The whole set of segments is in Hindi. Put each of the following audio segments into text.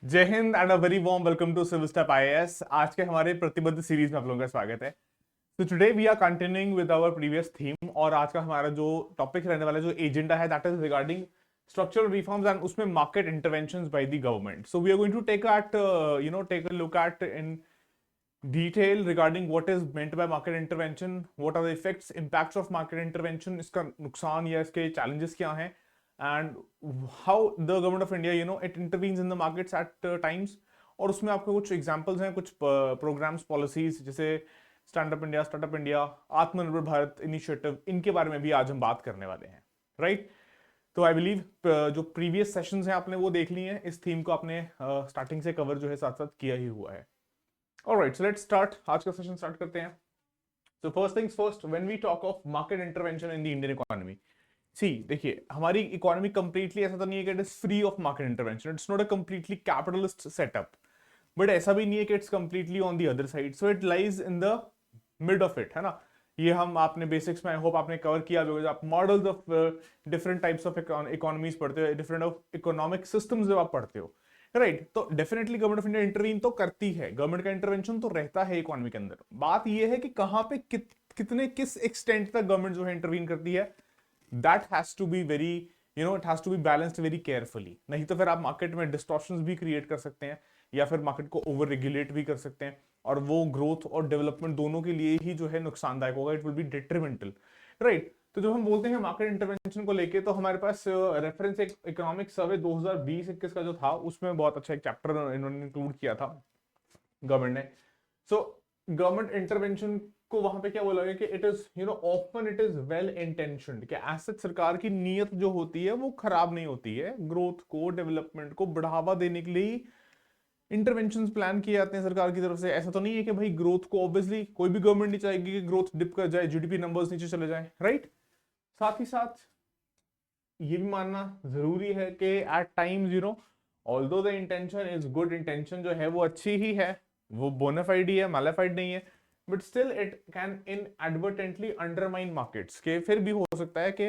जय Hind and a very warm welcome to civil step IAS. आज के हमारे प्रतिबद्ध सीरीज में आप लोगों का स्वागत है। तो today we are continuing with our previous theme और आज का हमारा जो टॉपिक रहने वाला जो एजेंडा है that is regarding structural reforms and उसमें market interventions by the government. So we are going to take a look at in detail regarding what is meant by market intervention, what are the effects, impacts of market intervention, इसका नुकसान या इसके challenges क्या हैं, and how the government of India it intervenes in the markets at times। और उसमें आपको कुछ एग्जांपल्स हैं, कुछ प्रोग्राम्स पॉलिसीज जैसे stand up India, startup India, आत्मनिर्भर भारत इनिशिएटिव, इनके बारे में भी आज हम बात करने वाले हैं, राइट। तो आई बिलीव जो प्रीवियस सेशंस हैं आपने वो देख लिए हैं, इस थीम को आपने स्टार्टिंग से कवर जो है साथ साथ किया ही हुआ है। Alright, so let's start। आज का सेशन स्टार्ट करते हैं। So first things first, when we talk of market intervention in the Indian economy, see, देखिए हमारी इकोनॉमी कंप्लीटली ऐसा तो नहीं है कि it is free of market intervention, it's not a completely capitalist setup, but ऐसा भी नहीं है कि it's completely on the other side, so it lies in the mid of it, है ना। ये हम आपने बेसिक्स में आई होप आपने कवर किया होगा। आप models of different types of economies पढ़ते हो, डिफरेंट ऑफ इकोनॉमिक सिस्टम्स जब आप पढ़ते हो, राइट तो definitely government of India intervene तो करती है, गवर्नमेंट का इंटरवेंशन तो रहता है इकोनॉमी के अंदर। बात यह है कि कहां पे कितने किस एक्सटेंट तक गवर्नमेंट जो है इंटरवीन करती है, that has to be very it has to be balanced very carefully. नहीं तो फिर आप मार्केट में डिस्टॉर्शंस भी क्रिएट कर सकते हैं या फिर मार्केट को ओवर रेगुलेट भी कर सकते हैं, और वो ग्रोथ और डेवलपमेंट दोनों के लिए ही जो है नुकसानदायक होगा, it will be detrimental, right. तो जब हम बोलते हैं मार्केट इंटरवेंशन को लेके, तो हमारे पास रेफरेंस एक इकोनॉमिक सर्वे 2020-21 का जो था, उसमें बहुत अच्छा एक चैप्टर इन्होंने इंक्लूड किया था गवर्नमेंट ने। सो गवर्नमेंट इंटरवेंशन को वहां पे क्या बोला गया कि it is often it is well intentioned, कि ऐसे सरकार की नीयत जो होती है वो खराब नहीं होती है, ग्रोथ को डेवलपमेंट को बढ़ावा देने के लिए इंटरवेंशन प्लान किए जाते हैं सरकार की तरफ से। ऐसा तो नहीं है कि भाई ग्रोथ को, ऑब्वियसली कोई भी गवर्नमेंट नहीं चाहेगी कि ग्रोथ डिप कर जाए, जीडीपी नंबर्स नीचे चले जाए, राइट। साथ ही साथ ये भी मानना जरूरी है कि at times although the intention is good, intention जो है वो अच्छी ही है, वो बोनाफाइड ही है, मालाफाइड नहीं है, but still it can inadvertently undermine markets, के फिर भी हो सकता है कि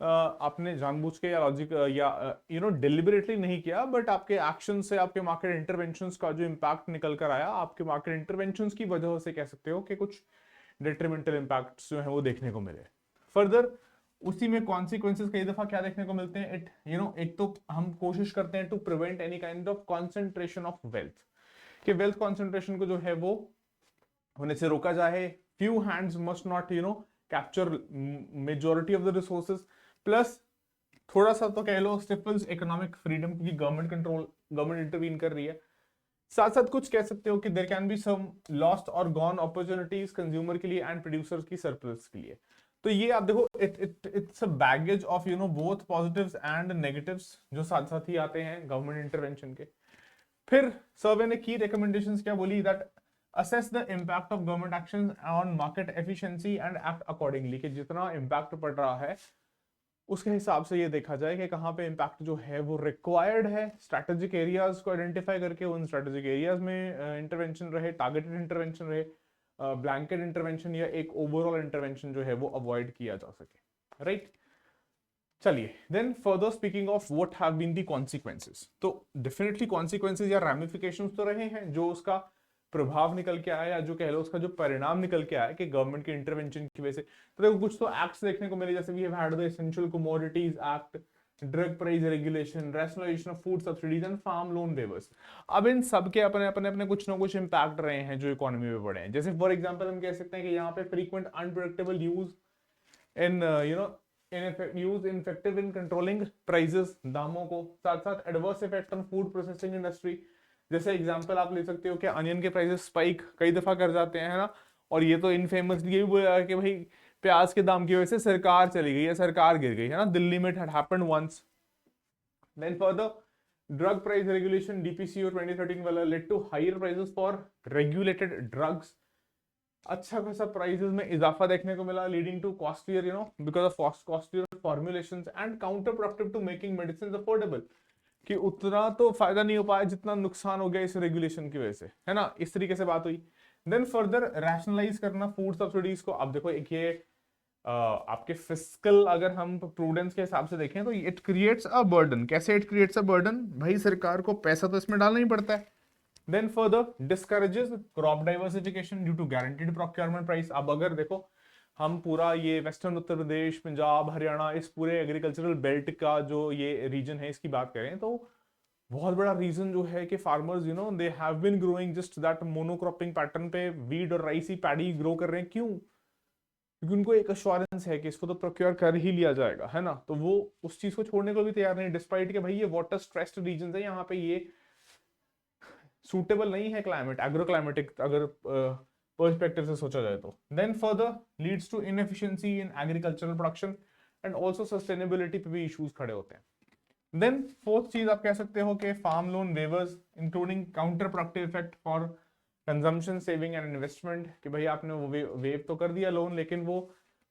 आपने जानबूझ के या लॉजिक या डिलिबरेटली नहीं किया, बट आपके एक्शन से, आपके मार्केट इंटरवेंशंस का जो इम्पैक्ट निकल कर आया, आपके मार्केट इंटरवेंशंस की वजह से कह सकते हो कि कुछ डेट्रीमेंटल इम्पैक्ट्स जो है वो देखने को मिले। फर्दर उसी में कॉन्सिक्वेंसेस कई दफा क्या देखने को मिलते हैं, एक तो हम कोशिश करते हैं to prevent any kind of concentration of wealth, कि वेल्थ कॉन्सेंट्रेशन को जो है वो होने से रोका जाए। Few hands must not capture majority of the resources, plus थोड़ा सा तो कह लो स्टिफल्स इकोनॉमिक फ्रीडम, क्योंकि गवर्नमेंट इंटरवीन कर रही है। साथ साथ कुछ कह सकते हो कि there can be some lost और गॉन अपॉर्चुनिटीज कंज्यूमर के लिए एंड प्रोड्यूसर्स की सरप्लस के लिए। तो ये आप देखो, it's a baggage of both positives and negatives जो साथ साथ ही आते हैं गवर्नमेंट इंटरवेंशन के। फिर सर्वे ने की रिकमेंडेशंस क्या बोली, that assess the impact of government action on market efficiency and act accordingly, कि जितना इम्पैक्ट पड़ रहा है उसके हिसाब से ये देखा जाए कि कहाँ पे इम्पैक्ट जो है वो रिक्वायर्ड है, स्ट्रैटेजिक एरियाज को आइडेंटिफाई करके उन स्ट्रैटेजिक एरियाज में इंटरवेंशन रहे, टारगेटेड इंटरवेंशन रहे, ब्लैंकेट इंटरवेंशन या एक ओवरऑल इंटरवेंशन जो है वो अवॉइड किया जा सके, राइट। चलिए then further speaking of what have been the consequences, तो डेफिनेटली कॉन्सिक्वेंसेस या रैमिफिकेशंस तो रहे हैं, जो उसका प्रभाव निकल के आया, या जो कह लो उसका जो परिणाम निकल के आया कि गवर्नमेंट के इंटरवेंशन की वजह से। तो देखो कुछ तो एक्ट्स देखने को मिले, जैसे we have had the essential commodities act, drug price regulation, rationalization of food subsidies and farm loan waivers. अब इन सब के अपने अपने अपने कुछ ना कुछ इंपैक्ट रहे हैं जो इकोनॉमी में पड़े हैं। जैसे फॉर एग्जांपल हम कह सकते हैं कि यहाँ पे frequent unpredictable use in use ineffective in controlling prices, दामों को, साथ साथ adverse effect on food processing industry. जैसे एग्जांपल आप ले सकते हो कि अनियन के प्राइसेस स्पाइक कई दफा कर जाते हैं, है ना, और ये तो इनफेमसली ये भी बोला कि भाई प्याज के दाम की वजह से सरकार चली गई है, सरकार गिर गई है ना, दिल्ली में it had happened once. Then further drug price regulation DPCO 2013 वाला led to higher prices for regulated drugs. अच्छा खासा प्राइसेस में इजाफा देखने को मिला, leading to costlier because of costlier formulations and counter productive to making medicine affordable, कि उतना तो फायदा नहीं हो पाया जितना नुकसान हो गया इस रेगुलेशन की वजह से, है ना, इस तरीके से बात हुई। देन फर्दर रैशनलाइज करना फूड सब्सिडीज को। अब देखो एक ये आपके फिस्कल अगर हम प्रूडेंस के हिसाब से देखें तो इट क्रिएट्स अ बर्डन। कैसे इट क्रिएट्स अ बर्डन? भाई सरकार को पैसा तो इसमें डालना ही पड़ता है। Then further discourages crop diversification due to guaranteed procurement price. अब अगर देखो हम पूरा ये वेस्टर्न उत्तर प्रदेश, पंजाब, हरियाणा, इस पूरे एग्रीकल्चरल बेल्ट का जो ये रीजन है इसकी बात करें तो बहुत बड़ा रीजन जो है कि farmers they have been growing just that monocropping pattern पे, वीट और राइस ही पैडी ग्रो कर रहे हैं। क्यों? क्योंकि उनको एक अश्योरेंस है कि इसको तो प्रोक्योर कर ही लिया जाएगा, है ना। तो वो उस चीज को छोड़ने को भी तैयार नहीं, डिस्पाइट कि भाई ये वाटर स्ट्रेस्ड रीजन है, यहाँ पे ये सूटेबल नहीं है क्लाइमेट, एग्रो क्लाइमेटिक अगर पर्सपेक्टिव से सोचा जाए तो। Then further leads to inefficiency in agricultural production and also sustainability पे भी इश्यूज खड़े होते हैं। देन फोर्थ चीज आप कह सकते हो कि farm loan waivers including counter productive effect for consumption, saving and investment. कि भाई आपने वो वेव तो कर दिया लोन, लेकिन वो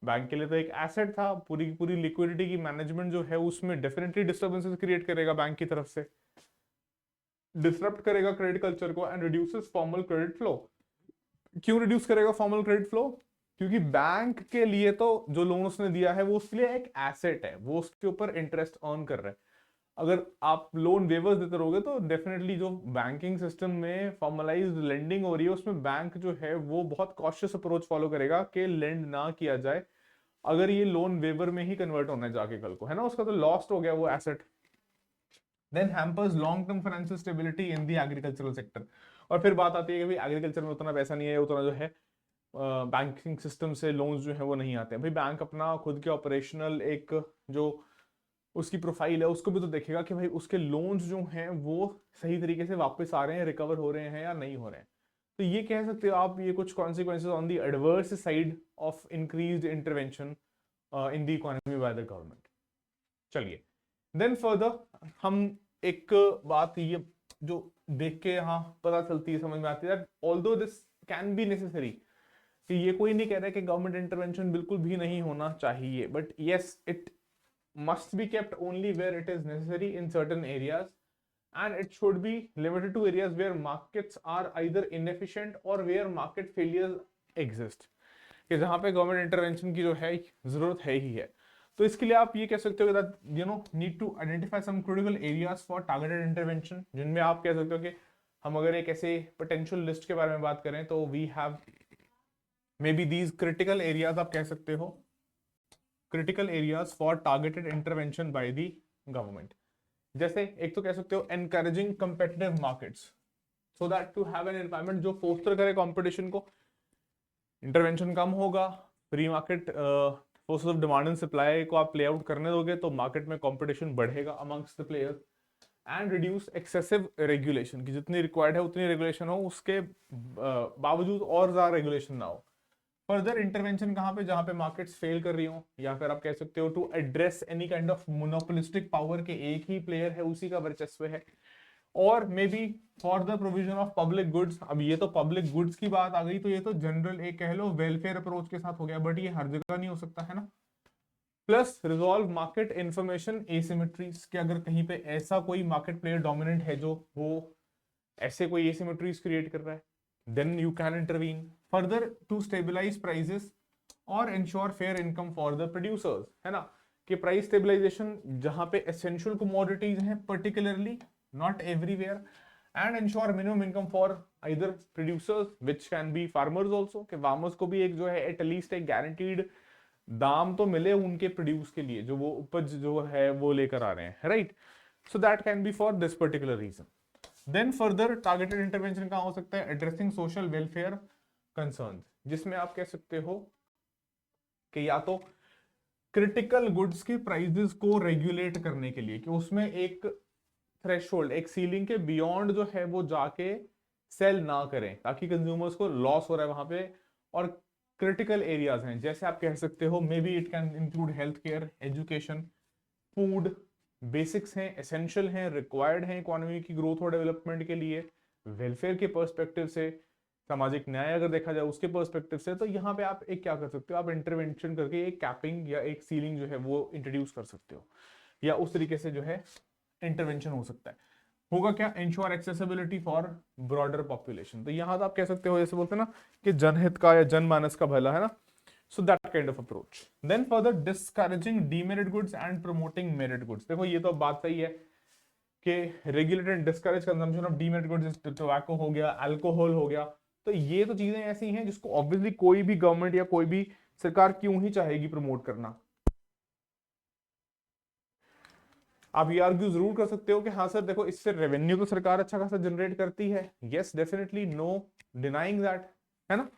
बैंक के लिए तो एक एसेट था, पूरी पूरी लिक्विडिटी की मैनेजमेंट जो है उसमें डेफिनेटली डिस्टर्बेंसेस क्रिएट करेगा बैंक की तरफ से, डिसरप्ट करेगा क्रेडिट कल्चर को and reduces formal credit flow. क्यों रिड्यूस करेगा फॉर्मल क्रेडिट फ्लो? क्योंकि बैंक के लिए तो जो लोन उसने दिया है वो उसके लिए एक एसेट है, वो उसके ऊपर इंटरेस्ट अर्न कर रहा है। अगर आप लोन वेवर्स देते रहोगे तो डेफिनेटली जो बैंकिंग सिस्टम में फॉर्मलाइज्ड लेंडिंग हो रही है उसमें बैंक जो है वो बहुत कॉशियस अप्रोच फॉलो करेगा कि लेंड ना किया जाए अगर ये लोन वेवर में ही कन्वर्ट होना है जाके कल को, है ना, उसका तो लॉस्ट हो गया वो asset. Then hampers long term financial stability in the agricultural sector. और फिर बात आती है कि भाई एग्रीकल्चर में उतना पैसा नहीं है, उतना जो है बैंकिंग सिस्टम से लोन्स जो है वो नहीं आते हैं। भाई बैंक अपना खुद के ऑपरेशनल एक जो उसकी प्रोफाइल है उसको भी तो देखेगा कि भाई उसके लोन्स जो हैं वो सही तरीके से वापस आ रहे हैं, रिकवर हो रहे हैं या नहीं हो रहे हैं। तो ये कह सकते हो आप, ये कुछ consequences on the adverse side of increased intervention in the economy bye the government. चलिए देन फर्दर हम एक बात ये जो देख के हाँ पता चलती है, समझ में आती है, although this can be necessary, कि ये कोई नहीं कह रहा है कि गवर्नमेंट इंटरवेंशन बिल्कुल भी नहीं होना चाहिए, but yes it must be kept only where it is necessary in certain areas, and it should be limited to areas where markets are either inefficient or where market failures exist, कि जहां पे गवर्नमेंट इंटरवेंशन की जो है जरूरत है ही है। तो इसके लिए आप ये कह सकते हो that need to identify some critical areas for targeted intervention, जिनमें आप कह सकते हो कि हम अगर एक ऐसे पोटेंशियल लिस्ट के बारे में बात करें तो we have may be these critical areas, आप कह सकते हो critical areas for targeted intervention by the government. जैसे एक तो कह सकते हो encouraging competitive markets so that to have an environment जो फोस्टर करे कंपटीशन को, इंटरवेंशन कम होगा, free market forces of demand and supply को आप प्ले आउट करने दोगे तो मार्केट में कंपटीशन बढ़ेगा amongst the players, and reduce excessive regulation, की जितनी रिक्वायर्ड है उतनी रेगुलेशन हो, उसके बावजूद और ज्यादा रेगुलेशन ना हो। फर्दर इंटरवेंशन कहां पे? जहां पे मार्केट्स फेल कर रही हो, या फिर आप कह सकते हो to address any kind of monopolistic power के एक ही प्लेयर है, उसी का वर्चस्व है, और may be for the provision of public goods. अब ये तो पब्लिक गुड्स की बात आ गई तो ये तो जनरल एक कह लो वेलफेयर अप्रोच के साथ हो गया, बट ये हर जगह नहीं हो सकता, है ना। प्लस रिजॉल्व मार्केट इंफॉर्मेशन एसिमेट्रीज, कि अगर कहीं पे ऐसा कोई मार्केट प्लेयर डोमिनेंट है जो वो ऐसे कोई एसिमेट्रीज क्रिएट कर रहा है, then you can intervene further to stabilize prices और ensure fair income for the producers, है ना, कि प्राइस स्टेबलाइजेशन जहां पे essential commodities हैं particularly, not everywhere, and ensure minimum income for either producers which can be farmers also, कि farmers को भी एक जो है at least एक guaranteed दाम तो मिले उनके प्रोड्यूस के लिए जो वो उपज जो है वो लेकर आ रहे हैं, right. So that can be for this particular region. Then further targeted intervention कहां हो सकता है? एड्रेसिंग सोशल वेलफेयर कंसर्न, जिसमें आप कह सकते हो कि या तो क्रिटिकल गुड्स के प्राइसेस को रेगुलेट करने के लिए, कि उसमें एक थ्रेशोल्ड, एक सीलिंग के बियॉन्ड जो है वो जाके सेल ना करें, ताकि कंज्यूमर्स को लॉस हो रहा है वहां पे। और क्रिटिकल एरियाज हैं, जैसे आप कह सकते हो may be it can include health care, education, food, basics हैं, एसेंशियल हैं, रिक्वायर्ड हैं इकोनॉमी की ग्रोथ और डेवलपमेंट के लिए, वेलफेयर के पर्सपेक्टिव से, सामाजिक न्याय अगर देखा जाए उसके पर्सपेक्टिव से। तो यहाँ पे आप एक क्या कर सकते हो, आप इंटरवेंशन करके एक कैपिंग या एक सीलिंग जो है वो इंट्रोड्यूस कर सकते हो, या उस तरीके से जो है इंटरवेंशन हो सकता है। होगा क्या? Ensure accessibility for broader population. तो यहाँ तो आप कह सकते हो, जैसे बोलते हैं ना कि जनहित का या जनमानस का भला, है ना। So that kind of approach. Then further discouraging demerit goods and promoting merit goods. देखो ये तो बात सही है कि regulate and discourage consumption of demerit goods, tobacco हो गया, अल्कोहल हो गया, तो ये तो चीजें ऐसी हैं जिसको ऑब्वियसली कोई भी गवर्नमेंट या कोई भी सरकार क्यों ही चाहेगी प्रमोट करना। आप ये आर्ग्यू जरूर कर सकते हो कि हाँ सर देखो इससे रेवेन्यू तो सरकार अच्छा खासा जनरेट करती है, yes definitely, no denying that, है ना।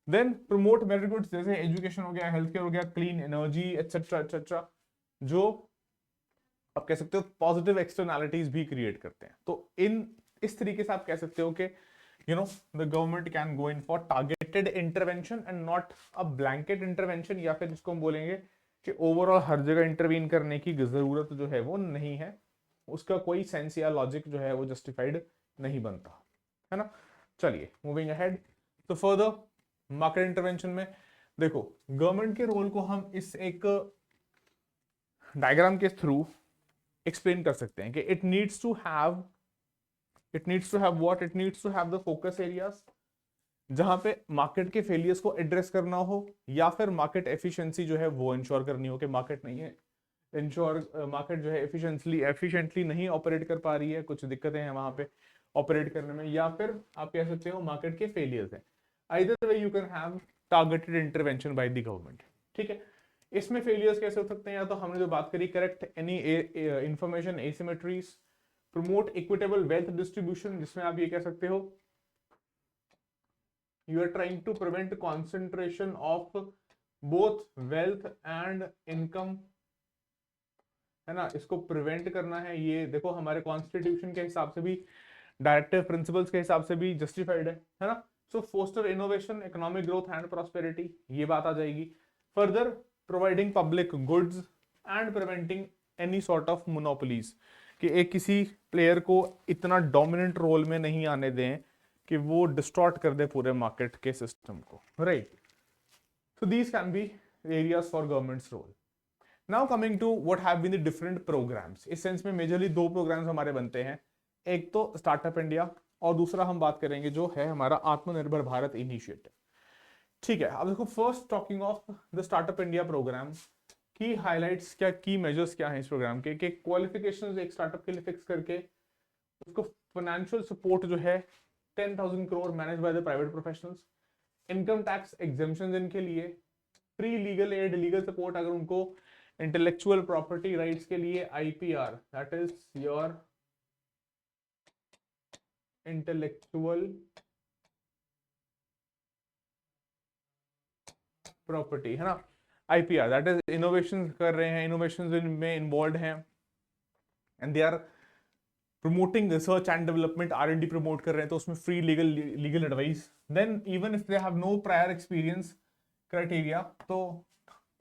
देन प्रमोट मेरिट गुड्स, जैसे एजुकेशन हो गया, हेल्थ केयर हो गया, क्लीन एनर्जी एटसेट्रा एटसेट्रा, जो आप कह सकते हो पॉजिटिव एक्सटर्नैलिटीज भी क्रिएट करते हैं। तो इस तरीके से आप कह सकते हो कि the government can go in for targeted intervention and not a blanket intervention, या फिर जिसको हम बोलेंगे कि ओवरऑल हर जगह इंटरवीन करने की जरूरत जो है वो नहीं है, उसका कोई सेंस या लॉजिक जो है वो जस्टिफाइड नहीं बनता, है ना। चलिए मूविंग अहेड। तो फर्दर मार्केट इंटरवेंशन में देखो गवर्नमेंट के रोल को हम इस एक डायग्राम के थ्रू एक्सप्लेन कर सकते हैं कि it needs to have what, it needs to have the focus areas, जहां पे मार्केट के फेलियर्स को एड्रेस करना हो या फिर मार्केट एफिशिएंसी जो है वो इंश्योर करनी हो कि मार्केट नहीं है मार्केट जो है एफिशिएंटली नहीं ऑपरेट कर पा रही है, कुछ दिक्कतें हैं वहां पे ऑपरेट करने में, या फिर आप कह सकते हो मार्केट के फेलियर्स हैं। Either way you can have targeted intervention by the government, ठीक है। इसमें फेलियर्स कैसे हो सकते हैं, या तो हमने जो बात करी correct any information asymmetries, promote equitable wealth distribution, जिसमें आप ये कह सकते हो you are trying to prevent concentration of both wealth and income, है ना, इसको प्रिवेंट करना है। ये देखो हमारे कॉन्स्टिट्यूशन के हिसाब से भी, डायरेक्टिव प्रिंसिपल्स के हिसाब से भी जस्टिफाइड है ना। So foster innovation, economic growth and prosperity, ये बात आ जाएगी। Further providing public goods and preventing any sort of monopolies, कि एक किसी प्लेयर को इतना डोमिनेंट रोल में नहीं आने दें कि वो डिस्टॉर्ट कर दे पूरे मार्केट के सिस्टम को, right. So these can be areas for government's role. Now coming to what have been the different programs, इस सेंस में मेजरली दो प्रोग्राम्स हमारे बनते हैं, एक तो स्टार्टअप इंडिया और दूसरा हम बात करेंगे जो है हमारा आत्मनिर्भर भारत इनिशिएटिव, ठीक है। अब देखो first talking of the startup India program की हाइलाइट्स क्या, की मेजर्स क्या है इस प्रोग्राम के, कि क्वालिफिकेशंस एक स्टार्टअप के लिए फिक्स करके उसको फाइनेंशियल सपोर्ट जो है 10,000 crore manage by the private professionals, income tax exemption इनके लिए, free legal aid, legal support अगर उनको इंटेलेक्चुअल प्रॉपर्टी राइट्स के लिए, IPR that is your intellectual property, है ना, आईपीआर दैट इज इनोवेशन कर रहे हैं, इनोवेशन में इन्वॉल्व हैं and they are promoting research and development, R&D promote कर रहे हैं, तो उसमें free legal advice. Then even if they have no prior experience criteria, तो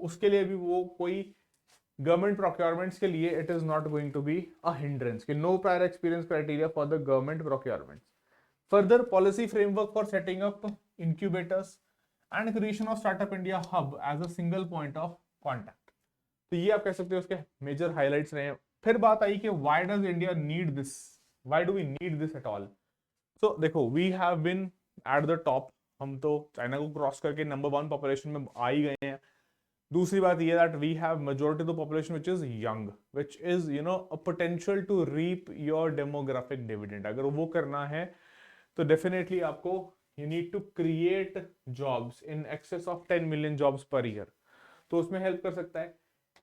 उसके लिए भी वो कोई गवर्नमेंट प्रोक्योरमेंट्स के लिए it is not going to be a hindrance, कि no prior experience criteria for the government procurements. Further policy framework for setting up incubators and creation of startup India hub as a single point of contact, तो ये आप कह सकते हो उसके मेजर हाइलाइट्स रहे हैं। फिर बात आई कि why does India need this, why do we need this at all. So देखो we have been at the top, हम तो चाइना को क्रॉस करके नंबर 1 पॉपुलेशन में आ ही गए हैं। दूसरी बात ये that we have majority of the population which is young, which is a potential to reap your demographic dividend. अगर वो करना है तो डेफिनेटली आपको you need to create jobs in excess of 10 million jobs per year, तो उसमें हेल्प कर सकता है।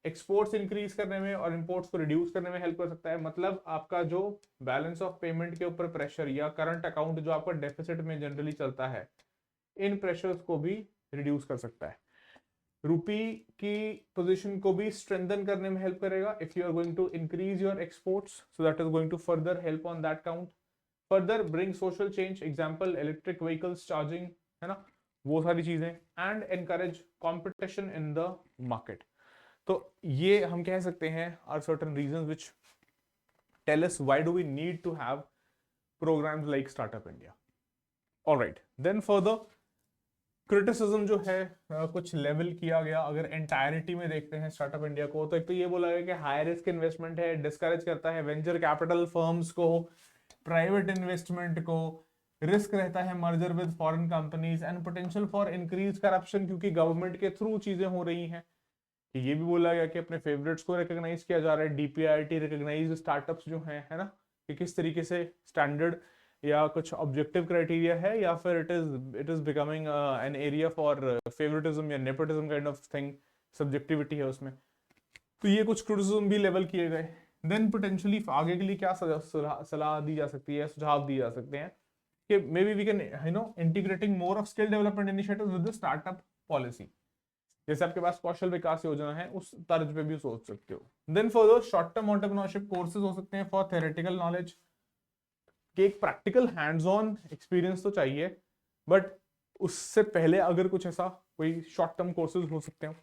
एक्सपोर्ट्स इंक्रीज करने में और इंपोर्ट्स को रिड्यूस करने में हेल्प कर सकता है। मतलब आपका जो बैलेंस ऑफ पेमेंट के ऊपर प्रेशर या करंट अकाउंट जो आपका डेफिसिट में जनरली चलता है, इन प्रेशर्स को भी रिड्यूस कर सकता है। रुपी की पोजीशन को भी स्ट्रेंथन करने में हेल्प करेगा if you are going to increase your exports, so that is going to further help on that count. Further bring social change, example electric vehicles charging, है ना, वो सारी चीजें, and encourage competition in the market. तो ये हम कह सकते हैं are certain reasons which tell us why do we need to have programs like startup India. Alright, then further criticism जो है कुछ लेवल किया गया। अगर एंटायरिटी में देखते हैं स्टार्टअप इंडिया को, तो एक तो ये बोला गया कि हाई रिस्क इन्वेस्टमेंट है, डिस्करेज करता है वेंचर कैपिटल फर्म्स को, प्राइवेट इन्वेस्टमेंट को, रिस्क रहता है merger with foreign companies and potential for increase corruption, क्योंकि गवर्नमेंट के थ्रू चीजें हो रही हैं। कि ये भी बोला गया कि अपने फेवरेट्स को रिकॉग्नाइज किया जा रहा है, डीपीआईटी रिकॉग्नाइज्ड स्टार्टअप्स जो हैं, है ना, कि किस तरीके से स्टैंडर्ड या कुछ ऑब्जेक्टिव क्राइटेरिया है, या फिर it is becoming an area for favouritism या nepotism kind of thing, subjectivity है उसमें। तो ये कुछ क्रिटिसिज्म भी लेवल किए गए। देन पोटेंशियली आगे के लिए क्या सलाह दी जा सकती है, सुझाव दिए जा सकते हैं कि may be we can integrating more of skill development initiatives with the startup policy. जैसे आपके पास कौशल विकास योजना है, उस तर्ज पे भी सोच सकते हो। Then further short term entrepreneurship courses हो सकते हैं फॉर थ्योरेटिकल नॉलेज, कि एक प्रैक्टिकल हैंड्स ऑन एक्सपीरियंस तो चाहिए, बट उससे पहले अगर कुछ ऐसा कोई शॉर्ट टर्म कोर्सेज हो सकते हैं।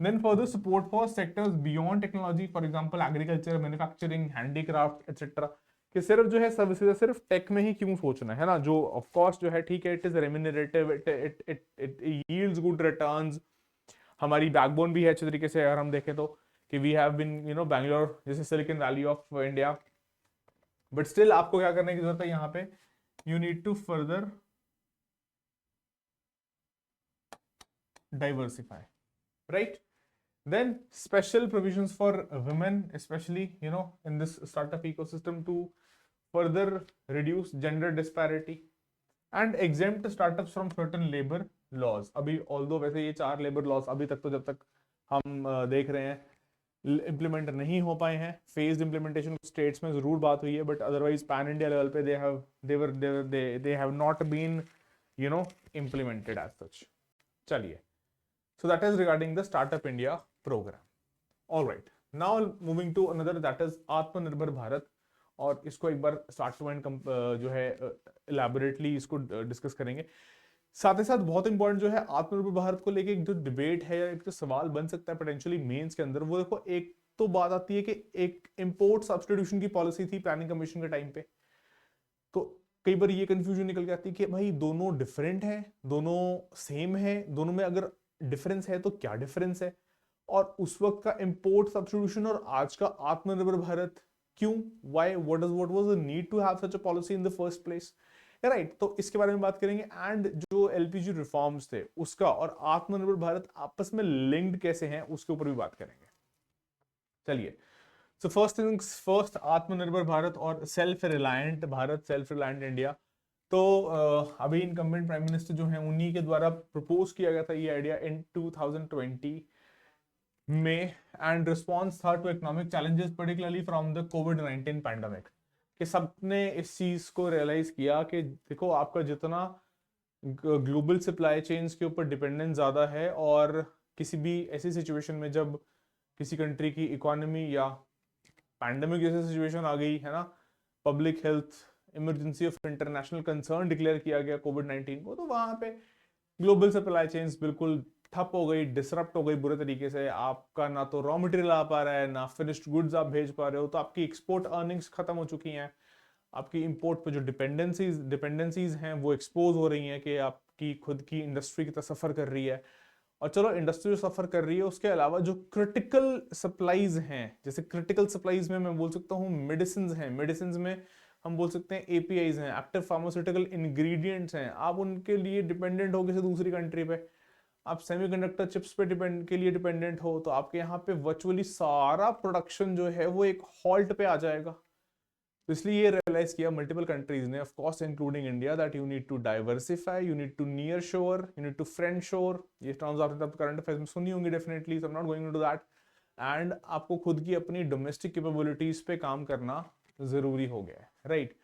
Then further support for sectors beyond technology, for example agriculture, manufacturing, handicraft etcetera, कि सिर्फ जो है सर्विसेज सिर्फ टेक में ही क्यों सोचना है ना, जो ऑफ कोर्स जो है ठीक है, it is remunerative, it yields good returns, हमारी बैकबोन भी है अच्छे तरीके से अगर हम देखें तो, कि वी हैव बीन बैंगलोर जैसे silicon valley of India, but still आपको क्या करने की जरूरत है यहाँ पे, you need to further diversify, right. Then special provisions for women, especially in this startup ecosystem, to further reduce gender disparity and exempt startups from certain labor laws. अभी although वैसे ये 4 labor laws अभी तक तो जब तक हम देख रहे हैं इम्प्लीमेंट नहीं हो पाए हैं, फेज्ड इम्प्लीमेंटेशन स्टेट्स में जरूर बात हुई है, but otherwise pan India level पे they have not been implemented as such. चलिए, so that is regarding the Startup India program. All right, now moving to another, that is आत्मनिर्भर भारत, और इसको एक बार स्टार्ट टू एंड जो है इलेबोरेटली इसको डिस्कस करेंगे। साथ ही साथ बहुत इंपॉर्टेंट जो है आत्मनिर्भर भारत को लेके एक जो डिबेट है या एक जो सवाल बन सकता है पोटेंशियली मेंस के अंदर, वो देखो, एक तो बात आती है कि एक इंपोर्ट सब्स्टिट्यूशन की पॉलिसी थी प्लानिंग कमीशन के टाइम पे, तो कई बार ये कंफ्यूजन निकल के आती है कि भाई दोनों डिफरेंट है, दोनों सेम है, दोनों में अगर डिफरेंस है तो क्या डिफरेंस है, और उस वक्त का इंपोर्ट सब्स्टिट्यूशन और आज का आत्मनिर्भर भारत क्यों, why, what was the need to have such a policy in the first place, right. तो इसके बारे में बात करेंगे, एंड जो एलपीजी रिफॉर्म्स थे उसका और आत्मनिर्भर भारत आपस में लिंक्ड कैसे हैं उसके ऊपर भी बात करेंगे। चलिए, सो फर्स्ट थिंग्स फर्स्ट, आत्मनिर्भर भारत और self reliant Bharat, self reliant India. तो अभी इनकम्बेंट प्राइम मिनिस्टर जो हैं उन्हीं के द्वारा प्रपोज किया गया था ये आइडिया इन 2020 में, एंड रिस्पॉन्स था to economic challenges particularly from the कोविड-19 पैंडेमिक, कि सबने इस चीज को रियलाइज किया कि देखो आपका जितना ग्लोबल सप्लाई चेन्स के ऊपर डिपेंडेंस ज्यादा है, और किसी भी ऐसी सिचुएशन में जब किसी कंट्री की इकोनॉमी या पैंडेमिक जैसी सिचुएशन आ गई है ना, public health emergency of international concern declare किया गया कोविड-19 को, तो वहां पे ग्लोबल सप्लाई चेन्स बिल्कुल ठप हो गई, डिसरप्ट हो गई बुरे तरीके से। आपका ना तो रॉ मटेरियल आ पा रहा है, ना फिनिश्ड गुड्स आप भेज पा रहे हो, तो आपकी एक्सपोर्ट अर्निंग्स खत्म हो चुकी हैं, आपकी इंपोर्ट पे जो डिपेंडेंसीज हैं वो एक्सपोज हो रही हैं कि आपकी खुद की इंडस्ट्री कितना सफर कर रही है। और चलो इंडस्ट्री जो सफर कर रही है, उसके अलावा जो क्रिटिकल सप्लाईज हैं, जैसे क्रिटिकल सप्लाईज में मैं बोल सकता हूँ मेडिसिन हैं, मेडिसिन में हम बोल सकते हैं एपीआईज हैं, एक्टिव फार्मास्यूटिकल इंग्रेडिएंट्स हैं, आप उनके लिए डिपेंडेंट हो किसी दूसरी कंट्री पे, आप सेमीकंडक्टर चिप्स पे के लिए डिपेंडेंट हो, तो आपके यहाँ पे वर्चुअली सारा प्रोडक्शन जो है वो एक हॉल्ट पे आ जाएगा। तो इसलिए ये रियलाइज किया मल्टीपल कंट्रीज ने, of course including India, that you need to diversify, you need to near shore, you need to friend shore. ये टर्म्स आपने तब करंट अफेयर्स में सुनी होंगी definitely, so I am not going into that. And आपको खुद की अपनी डोमेस्टिक कैपेबिलिटीज पे काम करना जरूरी हो गया है, राइट।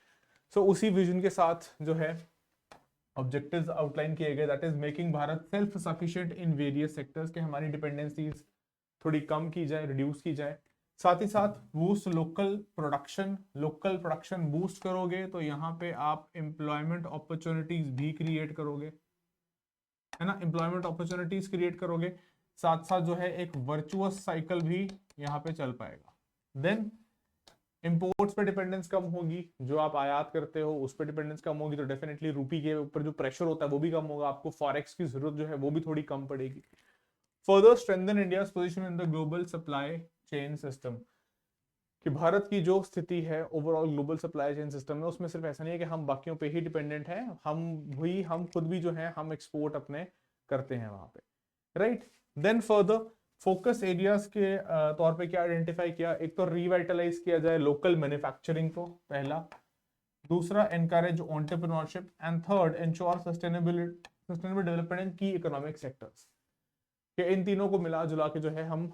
सो उसी विजन के साथ जो है ऑब्जेक्टिव्स आउटलाइन किए गए, that is making Bharat self sufficient in various sectors, के हमारी डिपेंडेंसीज थोड़ी कम की जाए, रिड्यूस की जाए। साथ ही साथ बूस्ट लोकल प्रोडक्शन बूस्ट करोगे तो यहाँ पे आप एम्प्लॉयमेंट अपॉर्चुनिटीज भी क्रिएट करोगे, है ना, एम्प्लॉयमेंट अपॉर्चुनिटीज क्रिएट करोगे, साथ साथ जो है एक वर्चुअस साइकिल भी यहाँ पे चल पाएगा। देन इंपोर्ट्स पे डिपेंडेंस कम होगी, जो आप आयात करते हो उस पर डिपेंडेंस कम होगी, तो डेफिनेटली रूपी के ऊपर जो प्रेशर होता है वो भी कम होगा, आपको फॉरेक्स की जरूरत जो है वो भी थोड़ी कम पड़ेगी। Further strengthen India's position in the global supply chain system, कि भारत की जो स्थिति है overall global supply chain system में, उसमें सिर्फ ऐसा नहीं है कि हम बाकियों पे ही डिपेंडेंट हैं, हम खुद भी जो है हम एक्सपोर्ट अपने करते हैं वहां पे, right. Then further focus areas के तौर पे क्या आइडेंटिफाई किया, एक तो रिवाइटलाइज किया जाए लोकल मैन्युफैक्चरिंग को, पहला। दूसरा encourage entrepreneurship, and third ensure sustainable development in की इकोनॉमिक सेक्टर्स। कि इन तीनों को मिला जुला के जो है हम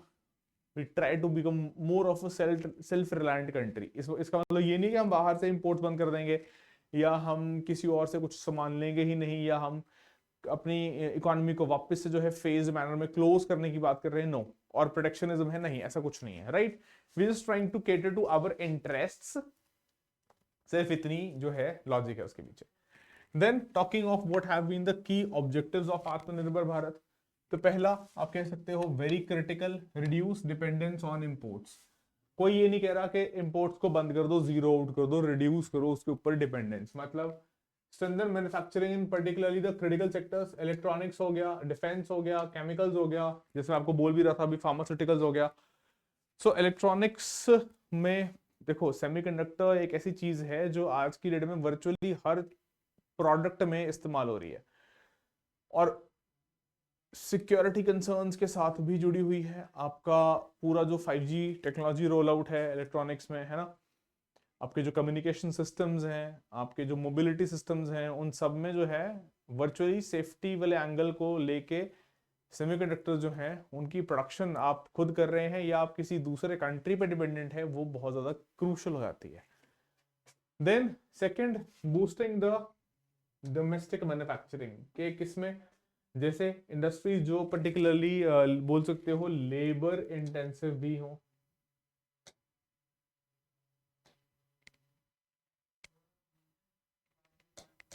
we try to become more of a self reliant country। इसका मतलब ये नहीं कि हम बाहर से इंपोर्ट बंद कर देंगे या हम किसी और से कुछ सामान लेंगे ही नहीं, या हम अपनी इकोनॉमी को वापस से जो है फेज मैनर में क्लोज करने की बात कर रहे हैं, नो। और प्रोटेक्शनिज्म है, नहीं, ऐसा कुछ नहीं है, right. We just trying to cater to our interests, सिर्फ इतनी जो है लॉजिक है उसके पीछे। Then talking of what have been the key objectives of Atmanirbhar Bharat, तो पहला आप कह सकते हो very critical, reduce dependence on imports. कोई ये नहीं कह रहा कि इंपोर्ट्स को बंद कर दो, जीरो आउट कर दो, रिड्यूस करो उसके ऊपर डिपेंडेंस, मतलब strengthen manufacturing in particularly the critical sectors, electronics हो गया, डिफेंस हो गया, केमिकल्स हो गया, जैसे मैं आपको बोल भी रहा था अभी फार्मास्यूटिकल्स हो गया। सो इलेक्ट्रॉनिक्स में देखो, सेमीकंडक्टर एक ऐसी चीज है जो आज की डेट में वर्चुअली हर प्रोडक्ट में इस्तेमाल हो रही है, और सिक्योरिटी कंसर्न्स के साथ भी जुड़ी हुई है। आपका पूरा जो 5G टेक्नोलॉजी रोल आउट है इलेक्ट्रॉनिक्स में, है ना, आपके जो कम्युनिकेशन सिस्टम्स हैं, आपके जो मोबिलिटी सिस्टम्स हैं, उन सब में जो है वर्चुअली सेफ्टी वाले एंगल को लेके सेमीकंडक्टर जो हैं उनकी प्रोडक्शन आप खुद कर रहे हैं या आप किसी दूसरे कंट्री पे डिपेंडेंट है, वो बहुत ज्यादा क्रूशल हो जाती है। Then second, boosting the domestic manufacturing के किसमें, जैसे इंडस्ट्रीज जो पर्टिकुलरली बोल सकते हो लेबर इंटेंसिव भी हो,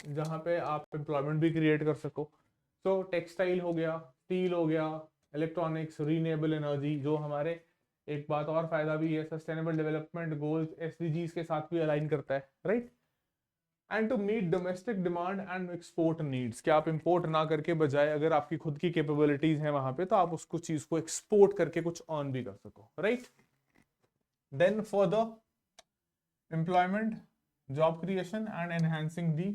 जहां पे आप एम्प्लॉयमेंट भी क्रिएट कर सको। तो टेक्सटाइल हो गया, स्टील हो गया, इलेक्ट्रॉनिक्स, रीनेबल एनर्जी, जो हमारे एक बात और फायदा भी है, सस्टेनेबल डेवलपमेंट गोल्स एसडीजीज के साथ भी अलाइन करता है, right. And to meet domestic demand and export needs, कि आप इंपोर्ट ना करके बजाय अगर आपकी खुद की कैपेबिलिटीज हैं वहां पे, तो आप उसको चीज को एक्सपोर्ट करके कुछ अर्न भी कर सको, right. Then for the employment, job creation and enhancing the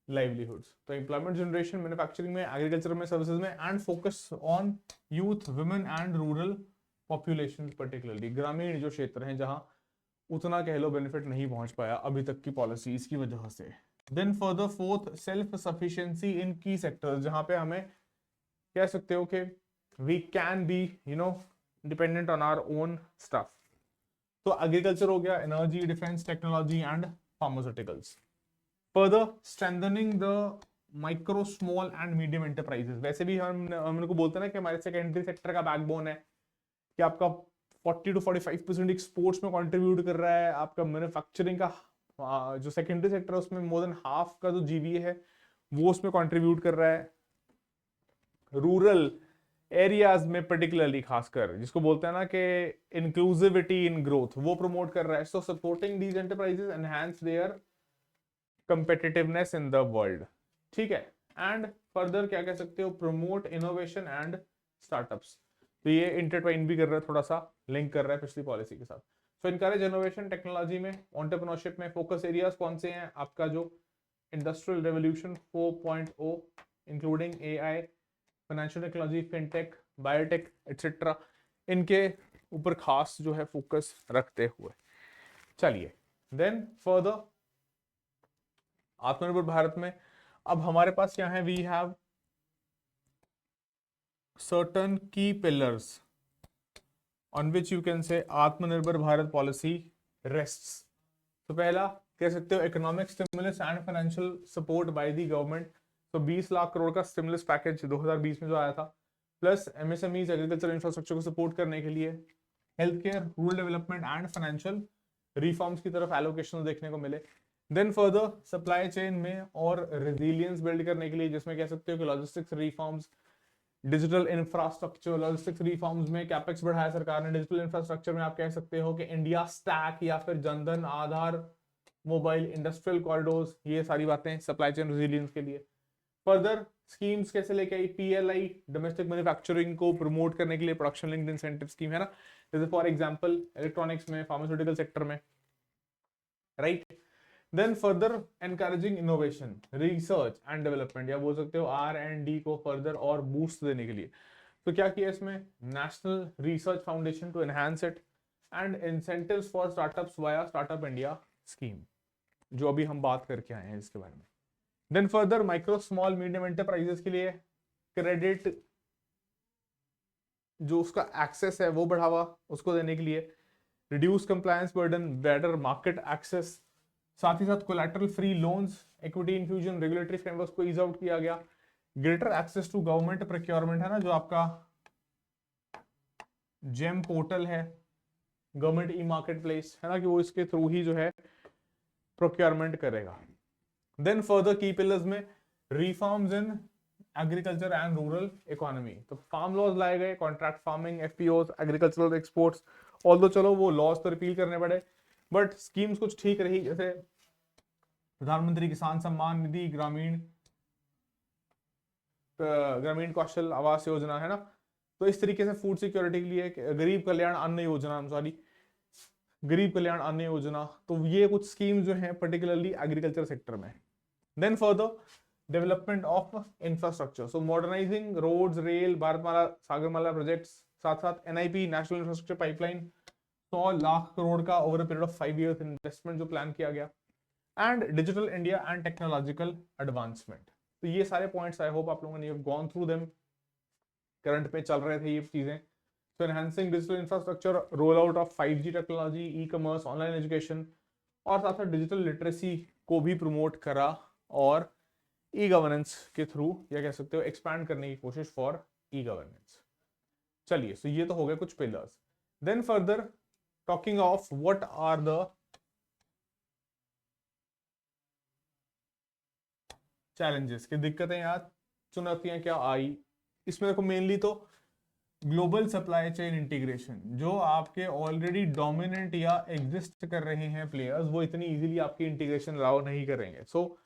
livelihoods, तो एम्प्लॉयमेंट जनरेशन मैन्युफैक्चरिंग में, एग्रीकल्चर में, सर्विसेज में, and focus on youth, women and rural population, particularly ग्रामीण जो क्षेत्र हैं जहां उतना कह लो बेनिफिट नहीं पहुंच पाया अभी तक की पॉलिसीज की वजह से। Then further fourth, self sufficiency in key sectors, जहां पे हमें कह सकते हो कि we can be dependent on our own stuff. तो एग्रीकल्चर हो गया, energy, defence technology and pharmaceuticals. Further strengthening the micro, small and medium enterprises, वैसे भी हम उनको बोलते हैं ना कि हमारे सेकेंडरी सेक्टर का बैकबोन है, कि आपका 40 to 45% एक्सपोर्ट्स में कंट्रीब्यूट कर रहा है, आपका मैन्युफैक्चरिंग का जो सेकेंडरी सेक्टर है उसमें मोर देन हाफ का जो जीबीए है वो उसमें कंट्रीब्यूट कर रहा है। रूरल एरियाज में पर्टिकुलरली खासकर, जिसको बोलते हैं ना कि इंक्लूसिविटी इन ग्रोथ, वो प्रमोट कर रहा है। So supporting these enterprises enhance their competitiveness in the world, ठीक है। एंड फर्दर क्या कह सकते हो, प्रमोट इनोवेशन एंड स्टार्टअप्स, तो ये इंटरट्वाइन भी कर रहा है, थोड़ा सा लिंक कर रहा है पिछली पॉलिसी के साथ। सो इनकरेज इनोवेशन, टेक्नोलॉजी में, एंटरप्रेन्योरशिप में, फोकस एरियाज कौन से हैं, आपका जो industrial revolution 4.0 including AI, financial technology, fintech, biotech etcetera, इनके ऊपर खास जो है फोकस रखते हुए चलिए। देन फर्दर आत्मनिर्भर भारत में अब हमारे पास क्या है, we have certain key pillars on which you can say आत्मनिर्भर भारत पॉलिसी rests। तो पहला कह सकते हो economic stimulus and financial support bye the government, तो 20 लाख करोड़ का स्टिमुलस पैकेज 2020 में जो आया था, प्लस एमएसएमईज, एग्रीकल्चर इंफ्रास्ट्रक्चर को सपोर्ट करने के लिए, health care, rural development and financial reforms की तरफ एलोकेशन देखने को मिले। देन फर्दर सप्लाई चेन में और रेजिलियंस बिल्ड करने के लिए, जिसमें कह सकते हो कि logistics reforms, digital infrastructure, logistics reforms में कैपेक्स बढ़ाया सरकार ने। डिजिटल इंफ्रास्ट्रक्चर में आप कह सकते हो कि इंडिया स्टैक या फिर जनधन, आधार, मोबाइल, इंडस्ट्रियल कॉरिडोर्स, ये सारी बातें सप्लाई चेन रेजिलियंस के लिए। फर्दर स्कीम्स कैसे लेके आई, PLI डोमेस्टिक मैन्युफैक्चरिंग को प्रमोट करने के लिए प्रोडक्शन लिंक्ड इंसेंटिव स्कीम है ना, जैसे फॉर एग्जांपल इलेक्ट्रॉनिक्स में, फार्मास्यूटिकल सेक्टर में, right. Then further encouraging innovation, research and development, या बोल सकते हो R&D को फर्दर और बूस्ट देने के लिए। तो क्या किया इसमें, national research foundation to enhance it and incentives for startups via startup India scheme, जो अभी हम बात करके आए हैं इसके बारे में। Then further micro small medium enterprises के लिए क्रेडिट, जो उसका एक्सेस है वो बढ़ावा उसको देने के लिए, reduce compliance burden, better market access, साथ ही साथ collateral free loans, equity infusion, regulatory framework को ईज आउट किया गया, greater access to government procurement है ना, जो आपका जेम पोर्टल है, गवर्नमेंट ई मार्केट प्लेस है ना, कि वो इसके थ्रू ही जो है प्रोक्योरमेंट करेगा। देन फर्दर की पिलर्स में reforms in agriculture and rural economy, तो फार्म लॉज लाए गए, contract farming, FPOs, agricultural exports, although चलो वो लॉज तो रिपील करने पड़े, बट स्कीम्स कुछ ठीक रही, जैसे प्रधानमंत्री किसान सम्मान निधि, ग्रामीण कौशल आवास योजना है ना, तो इस तरीके से फूड सिक्योरिटी के लिए गरीब कल्याण अन्न योजना, गरीब कल्याण अन्न योजना, तो ये कुछ स्कीम्स जो हैं पर्टिकुलरली एग्रीकल्चर सेक्टर में। Then further development of infrastructure, so modernising roads, rail, Bharatmala, Sagarmala projects, साथ साथ NIP national infrastructure pipeline 100 lakh crore का over a period of 5 years investment जो प्लान किया गया, and digital India and technological advancement. तो ये सारे पॉइंट्स आई होप आप लोगों ने गॉन थ्रू देम, करंट पे चल रहे थे ये चीजें। So enhancing digital infrastructure, rollout of 5G technology, e commerce, online education, और साथ साथ डिजिटल लिटरेसी को भी प्रमोट करा, और ई गवर्नेंस के थ्रू या कह सकते हो एक्सपैंड करने की कोशिश फॉर ई गवर्नेंस। चलिए, सो ये तो हो गए कुछ pillars. Then further talking of what are the challenges, की दिक्कतें यार, चुनौतियां क्या आई इसमें, देखो मेनली तो ग्लोबल सप्लाई चेन इंटीग्रेशन, जो आपके ऑलरेडी डोमिनेंट या एग्जिस्ट कर रहे हैं प्लेयर्स, वो इतनी इजीली आपकी इंटीग्रेशन अलाउ नहीं करेंगे। So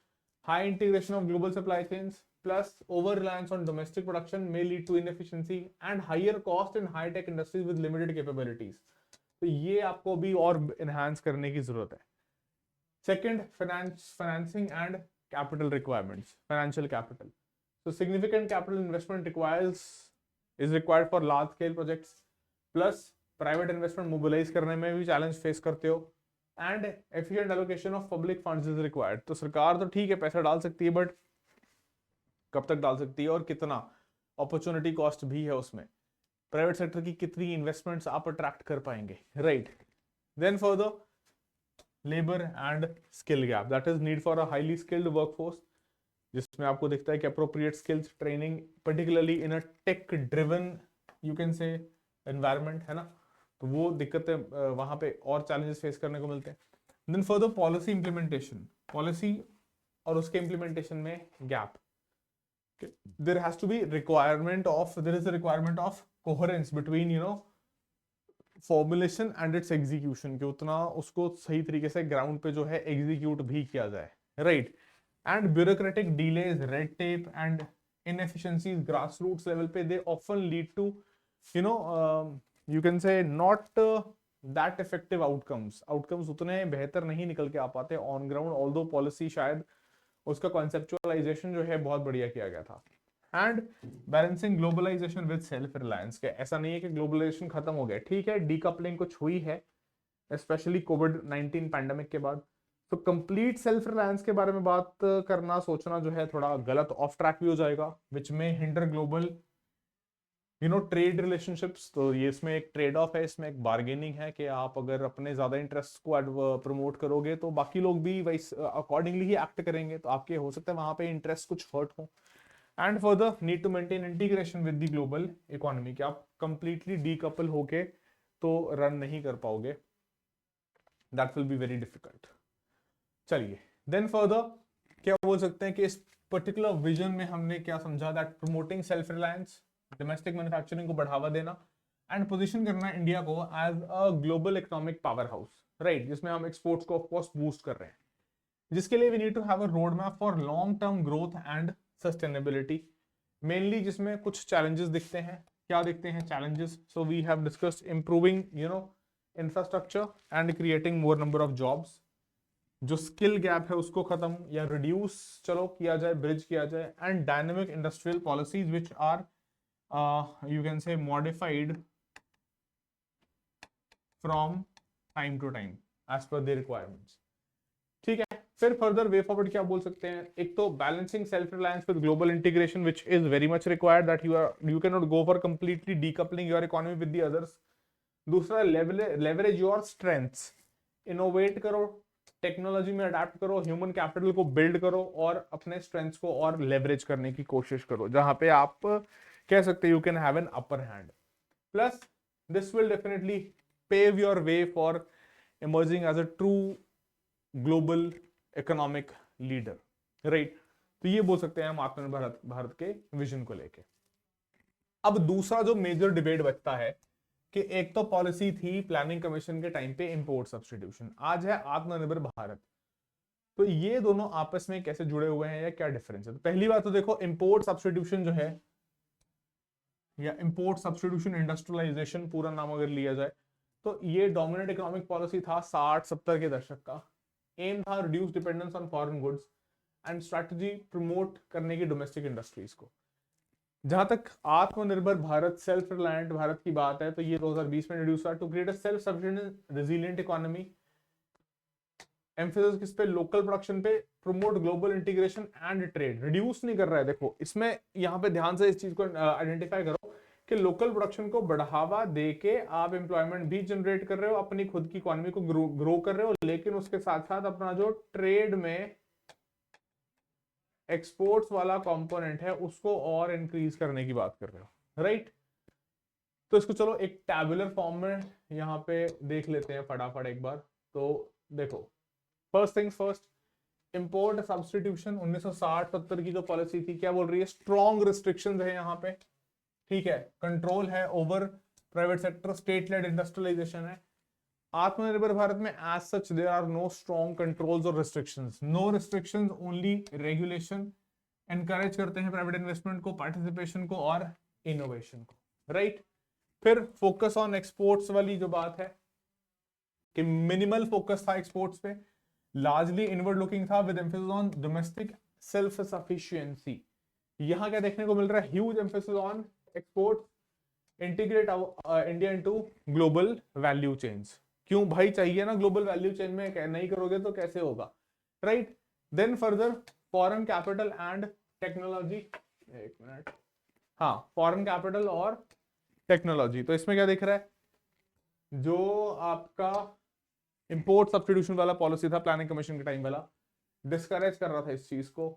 high integration of global supply chains plus over reliance on domestic production may lead to inefficiency and higher cost in high tech industries with limited capabilities. तो ये आपको भी और एनहांस करने की जरूरत है। Second, financing and capital requirements, financial capital, so significant capital investment is required for large scale projects, plus private investment mobilize करने में भी challenge face करते हो, and efficient allocation of public funds is required। तो सरकार तो ठीक है पैसा डाल सकती है, बट कब तक डाल सकती है और कितना, अपॉर्चुनिटी कॉस्ट भी है उसमें, प्राइवेट सेक्टर की कितनी इन्वेस्टमेंट्स आप अट्रैक्ट कर पाएंगे, right. Then further labour and skill gap, that is need for a highly skilled workforce, जिसमें आपको दिखता है कि appropriate skills training particularly in a tech driven you can say environment है ना, तो वो दिक्कतें वहां पे और चैलेंजेस फेस करने को मिलते हैं। Then further policy implementation, policy और उसके इंप्लीमेंटेशन में gap, there has to be requirement of, there is a requirement of coherence between formulation and its execution, कि उतना उसको सही तरीके से ग्राउंड पे जो है एग्जीक्यूट भी किया जाए, right. And bureaucratic delays, red tape and inefficiencies grassroots level पे, they often lead to you can say not that effective outcomes उतने बेहतर नहीं निकल के आ पाते on ground, although policy शायद उसका conceptualization जो है बहुत बढ़िया किया गया था। And balancing globalization with self reliance, के ऐसा नहीं है कि globalization खत्म हो गया, ठीक है decoupling कुछ हुई है especially COVID-19 पैंडेमिक के बाद, तो कंप्लीट सेल्फ रिलायंस के बारे में बात करना सोचना जो है थोड़ा गलत, ऑफ ट्रैक भी हो जाएगा, विच में हिंडर ग्लोबल ट्रेड रिलेशनशिप्स। तो ये इसमें एक ट्रेड ऑफ है, इसमें एक बार्गेनिंग है कि आप अगर अपने ज्यादा इंटरेस्ट को प्रमोट करोगे तो बाकी लोग भी वैस अकॉर्डिंगली ही एक्ट करेंगे, तो आपके हो सकता है वहां पे इंटरेस्ट कुछ हर्ट हो। And further need to maintain integration with the global economy, कि आप कंप्लीटली डीकपल होके तो रन नहीं कर पाओगे, that will be very difficult. चलिए, देन फर्दर क्या बोल सकते हैं कि इस पर्टिकुलर विजन में हमने क्या समझा, that promoting self reliance, domestic manufacturing को बढ़ावा देना, एंड पोजीशन करना इंडिया को as a global economic powerhouse, right, जिसमें हम एक्सपोर्ट्स को ऑफ कोर्स बूस्ट कर रहे हैं, जिसके लिए we need to have a roadmap for long term growth and sustainability, mainly जिसमें कुछ चैलेंजेस दिखते हैं। क्या दिखते हैं challenges? So we have discussed improving infrastructure and creating more number of jobs. जो स्किल गैप है उसको खत्म या रिड्यूस चलो किया जाए, ब्रिज किया जाए। And dynamic industrial policies which are you can say modified from time to time as per the requirements. ठीक है, फिर फर्दर वे फॉरवर्ड क्या बोल सकते हैं? एक तो balancing self reliance with global integration which is very much required, that you can not go for completely decoupling your economy with the others. दूसरा, लेवरेज योर स्ट्रेंथ्स, इनोवेट करो, टेक्नोलॉजी में अडेप्ट करो, ह्यूमन कैपिटल को बिल्ड करो और अपने स्ट्रेंथ्स को और लेवरेज करने की कोशिश करो, जहां पे आप कह सकते हैं you can have an upper hand. Plus this will definitely pave your way for emerging as a true global economic leader, right? तो ये बोल सकते हैं हम आत्मनिर्भर भारत के विजन को लेके। अब दूसरा जो मेजर डिबेट बचता है कि एक तो पॉलिसी थी प्लानिंग कमीशन के टाइम पे इंपोर्ट सब्स्टिट्यूशन, आज है आत्मनिर्भर भारत। तो ये दोनों आपस में कैसे जुड़े हुए हैं या क्या डिफरेंस है? तो पहली बात तो देखो, इंपोर्ट सब्स्टिट्यूशन जो है या इंपोर्ट सब्स्टिट्यूशन इंडस्ट्रियलाइजेशन पूरा नाम अगर लिया जाए, तो ये डोमिनेंट इकोनॉमिक पॉलिसी था 60-70 के दशक का। एम था reduce dependence on foreign goods and strategy promote करने की डोमेस्टिक इंडस्ट्रीज को। जहां तक आत्मनिर्भर भारत, सेल्फ रिलायंट भारत की बात है, तो ये 2020 में इंट्रोड्यूस हुआ to create a self sufficient resilient economy. Emphasis किस पे? लोकल प्रोडक्शन पे, promote global integration and trade. Reduce नहीं कर रहा है, देखो इसमें यहाँ पे ध्यान से इस चीज को आइडेंटिफाई करो कि लोकल प्रोडक्शन को बढ़ावा देके आप एम्प्लॉयमेंट भी जनरेट कर रहे हो, अपनी खुद की इकोनॉमी को ग्रो कर रहे हो, लेकिन उसके साथ साथ अपना जो ट्रेड में एक्सपोर्ट्स वाला कंपोनेंट है उसको और इंक्रीज करने की बात कर रहे हो, राइट? तो इसको चलो एक टैबुलर फॉर्म में यहाँ पे देख लेते हैं फटाफट एक बार। तो देखो, first things first, import substitution 1960-70 की जो पॉलिसी थी, क्या बोल रही है? स्ट्रॉन्ग रिस्ट्रिक्शंस है यहाँ पे, ठीक है, कंट्रोल है over private sector, state led industrialisation है। आत्मनिर्भर भारत में as such there are no strong controls और restrictions, no restrictions, only regulation. Encourage करते हैं प्राइवेट इन्वेस्टमेंट को, पार्टिसिपेशन को और इनोवेशन को, राइट? फिर फोकस ऑन एक्सपोर्ट्स वाली जो बात है कि मिनिमल फोकस था एक्सपोर्ट्स पे, लार्जली इनवर्ड लुकिंग था with emphasis on domestic self sufficiency. यहां क्या देखने को मिल रहा है? Huge emphasis on export, integrate India into global value chains. क्यों भाई? चाहिए ना ग्लोबल वैल्यू चेन में, नहीं करोगे तो कैसे होगा, right? Then further, foreign capital and technology, एक मिनट, हाँ, फॉरेन कैपिटल और टेक्नोलॉजी। तो इसमें क्या दिख रहा है? जो आपका इंपोर्ट सब्स्टिट्यूशन वाला पॉलिसी था प्लानिंग कमीशन के टाइम वाला, डिस्करेज कर रहा था इस चीज को।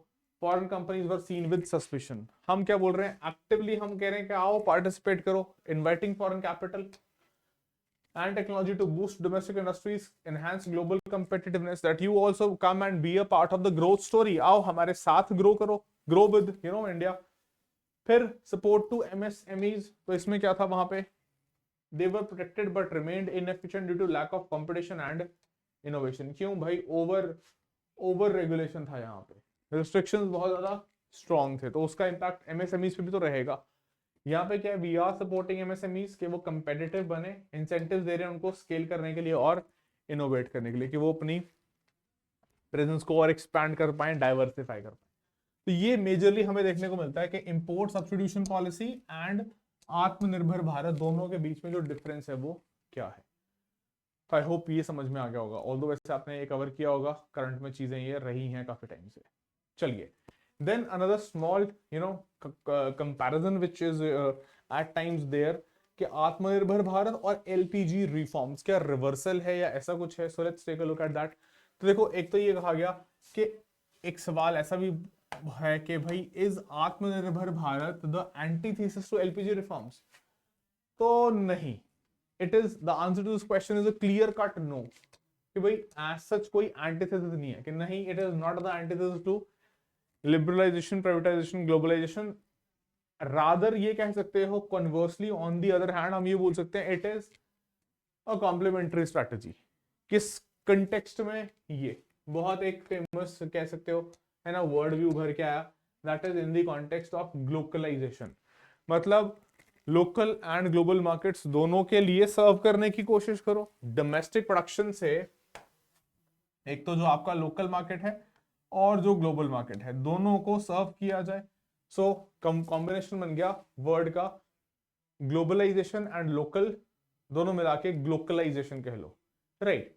Foreign companies were seen with suspicion. हम क्या बोल रहे हैं? एक्टिवली हम कह रहे हैं कि आओ पार्टिसिपेट करो, inviting foreign capital and technology to boost domestic industries, enhance global competitiveness, that you also come and be a part of the growth story. आओ हमारे साथ grow करो, grow with India. फिर support to MSMEs, तो इसमें क्या था वहां पे? They were protected but remained inefficient due to lack of competition and innovation. क्यों भाई? over regulation था यहाँ पे, restrictions बहुत ज्यादा strong थे, तो उसका impact MSMEs पे भी तो रहेगा। यहाँ पे क्या है? वी आर सपोर्टिंग एमएसएमईज के वो कंपेटिटिव बने, इंसेंटिव्स दे रहे हैं उनको स्केल करने के लिए और इनोवेट करने के लिए, कि वो अपनी प्रेजेंस को और एक्सपैंड कर पाए, डाइवर्सिफाई कर पाए। तो ये मेजरली हमें देखने को मिलता है कि इंपोर्ट सब्स्टिट्यूशन पॉलिसी एंड आत्मनिर्भर भारत दोनों के बीच में जो डिफरेंस है वो क्या है। आई होप ये समझ में आ गया होगा, ऑल्दो वैसे आपने ये कवर किया होगा, करंट में चीजें ये रही हैं काफी टाइम से। चलिए, then another small comparison which is at times there, कि आत्मनिर्भर भारत और एलपीजी रिफॉर्म्स क्या रिवर्सल है या ऐसा कुछ है? So let's take a look at that. तो देखो, एक तो ये कहा गया कि एक सवाल ऐसा भी है कि भाई, is Atmanirbhar Bharat the antithesis to LPG reforms? तो नहीं, it is the answer to this question is a clear cut no, कि भाई एज सच कोई एंटीथेसिस नहीं है, कि नहीं, it is not the antithesis to liberalisation, privatisation, globalisation. Rather ये कह सकते हो conversely, on the other hand हम ये बोल सकते हैं it is a complementary strategy. किस कंटेक्स्ट में? ये बहुत एक फेमस कह सकते हो है ना वर्ड भी उभर के आया, that is in the context of globalisation, मतलब लोकल एंड ग्लोबल मार्केट्स दोनों के लिए सर्व करने की कोशिश करो। डोमेस्टिक प्रोडक्शन से एक तो जो आपका लोकल मार्केट है और जो ग्लोबल मार्केट है दोनों को सर्व किया जाए। सो कॉम्बिनेशन बन गया वर्ड का ग्लोबलाइजेशन एंड लोकल, दोनों मिला के ग्लोकलाइजेशन कह लो, राइट।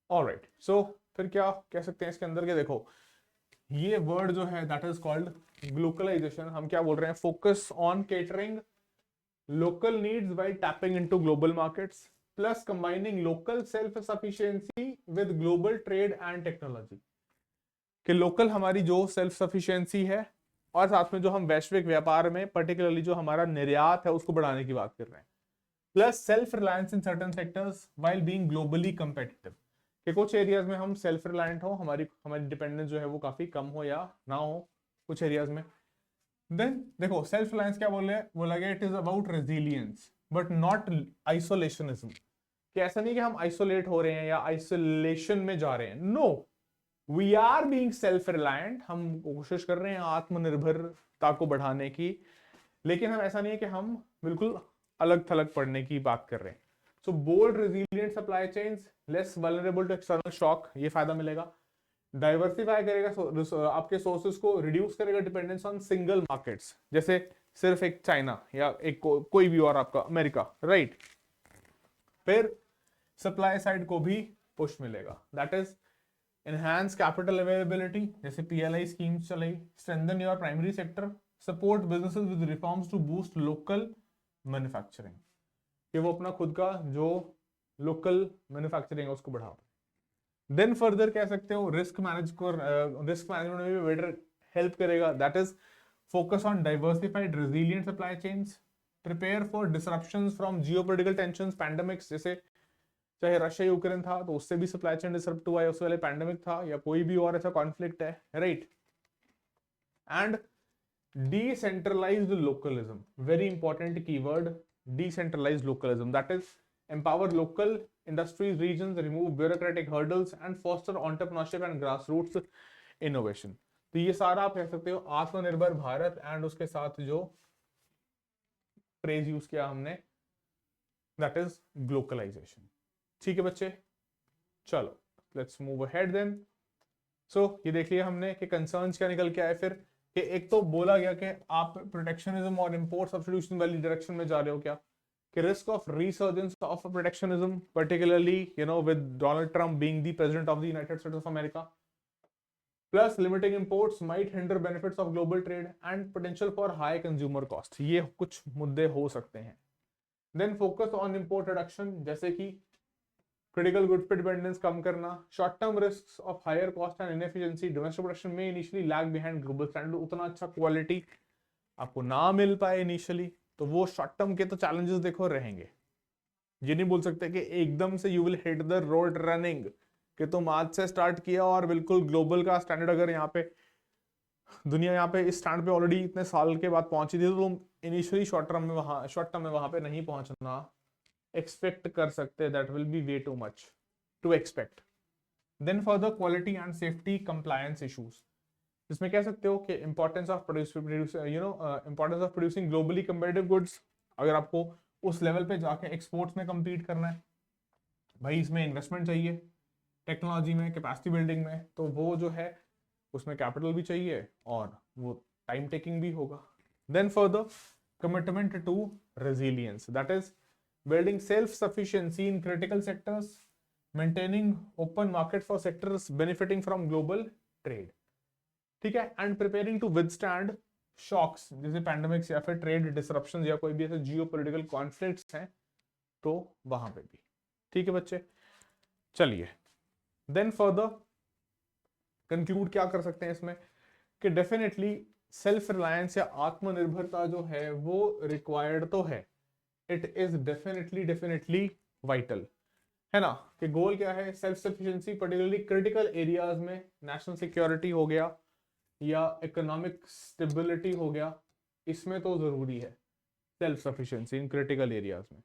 ऑलराइट, सो फिर क्या कह सकते हैं इसके अंदर के, देखो ये वर्ड जो है दैट इज कॉल्ड ग्लोकलाइजेशन। हम क्या बोल रहे हैं, focus on catering local needs while tapping into global markets plus combining local self sufficiency with global trade and technology। कि लोकल हमारी जो सेल्फ सफिशिएंसी है और साथ में जो हम वैश्विक व्यापार में पर्टिकुलरली जो हमारा निर्यात है उसको बढ़ाने की बात कर रहे हैं, plus self reliance in certain sectors while being globally competitive, कि कुछ एरियाज में हम सेल्फ रिलायंट हो, हमारी डिपेंडेंस जो है वो काफी कम हो या ना हो कुछ एरियाज में। देन देखो सेल्फ रिलायंस क्या बोला गया, it is about resilience but not isolationism, कि ऐसा नहीं कि हम आइसोलेट हो रहे हैं या आइसोलेशन में जा रहे हैं, no, we are being self reliant, हम कोशिश कर रहे हैं आत्मनिर्भरता को बढ़ाने की, लेकिन हम ऐसा नहीं है कि हम बिल्कुल अलग थलग पड़ने की बात कर रहे हैं। So bold resilient supply chains, less vulnerable to external shock, ये फायदा मिलेगा। डाइवर्सिफाई करेगा आपके सोर्सेस को, रिड्यूस करेगा डिपेंडेंस ऑन सिंगल मार्केट्स, जैसे सिर्फ एक चाइना या एक कोई भी और आपका अमेरिका, राइट। फिर सप्लाई साइड को भी पुश मिलेगा, that is enhance capital availability, जैसे पीएलआई स्कीम्स चलाई, strengthen your primary sector, support businesses with reforms to boost local manufacturing, कि वो अपना खुद का जो लोकल मैन्युफैक्चरिंग है उसको बढ़ाओ। देन फर्दर कह सकते हो रिस्क मैनेजमेंट में भी बेटर हेल्प करेगा, that is focus on diversified resilient supply chains, prepare for disruptions from geopolitical tensions, pandemics, जैसे चाहे रशिया यूक्रेन था तो उससे भी सप्लाई चेन डिसरप्ट हुआ है, उससे पहले पैंडेमिक था या कोई भी और ऐसा कॉन्फ्लिक्ट है, right. And decentralised localism, very important keyword, decentralised localism, that is empower local industries, regions, remove bureaucratic hurdles and foster entrepreneurship and grassroots innovation। तो ये सारा आप कह सकते हो आत्मनिर्भर भारत एंड उसके साथ जो फ्रेज यूज किया हमने दैट इज ग्लोकलाइजेशन। ठीक है बच्चे, चलो लेट्स मूव अहेड देन। सो ये देख लिया हमने कि कंसर्न्स क्या निकल के आए, फिर कि एक तो बोला गया कि आप प्रोटेक्शनिज्म और इंपोर्ट सब्स्टिट्यूशन वाली डायरेक्शन में जा रहे हो क्या, कि risk of resurgence of protectionism, particularly with Donald Trump being the president of the United States of America, plus limiting imports might hinder benefits of global trade and potential for high consumer cost, ये कुछ मुद्दे हो सकते हैं। Then focus on import reduction, जैसे कि critical goods पे dependence कम करना, short term risks of higher cost and inefficiency, domestic production may initially lag behind global standard, उतना अच्छा quality आपको ना मिल पाए इनिशियली, तो वो शॉर्ट टर्म के तो चैलेंजेस देखो रहेंगे। ये नहीं बोल सकते कि एकदम से you will hit the road running, कि तुम आज से स्टार्ट किया और बिल्कुल ग्लोबल का स्टैंडर्ड, अगर यहाँ पे दुनिया यहाँ पे इस स्टैंड पे ऑलरेडी इतने साल के बाद पहुंची थी, तो तुम इनिशियली शॉर्ट टर्म में वहां पे नहीं पहुंचना एक्सपेक्ट कर सकते, that will be way too much to expect. Then for the quality and safety compliance issues, जिसमें कह सकते हो कि importance of producing globally competitive goods, अगर आपको उस लेवल पे जाके एक्सपोर्ट्स में compete करना है भाई, इसमें इन्वेस्टमेंट चाहिए, टेक्नोलॉजी में, कैपेसिटी बिल्डिंग में, तो वो जो है उसमें कैपिटल भी चाहिए और वो टाइम टेकिंग भी होगा। Then further commitment to resilience, that is building self sufficiency in critical sectors, maintaining open market for sectors benefiting from global trade, ठीक है, and preparing to withstand shocks जैसे पैंडेमिक्स या फिर ट्रेड डिसरप्शंस या कोई भी ऐसे जियोपॉलिटिकल कॉन्फ्लिक्ट्स हैं तो वहां पे भी। ठीक है बच्चे, चलिए देन फर्दर कंक्लूड क्या कर सकते हैं इसमें, कि डेफिनेटली सेल्फ रिलायंस या आत्मनिर्भरता जो है वो रिक्वायर्ड तो है, इट इज डेफिनेटली वाइटल, है ना, कि गोल क्या है, self sufficiency particularly critical areas में, नेशनल सिक्योरिटी हो गया या इकोनॉमिक स्टेबिलिटी हो गया, इसमें तो जरूरी है self sufficiency in critical areas में,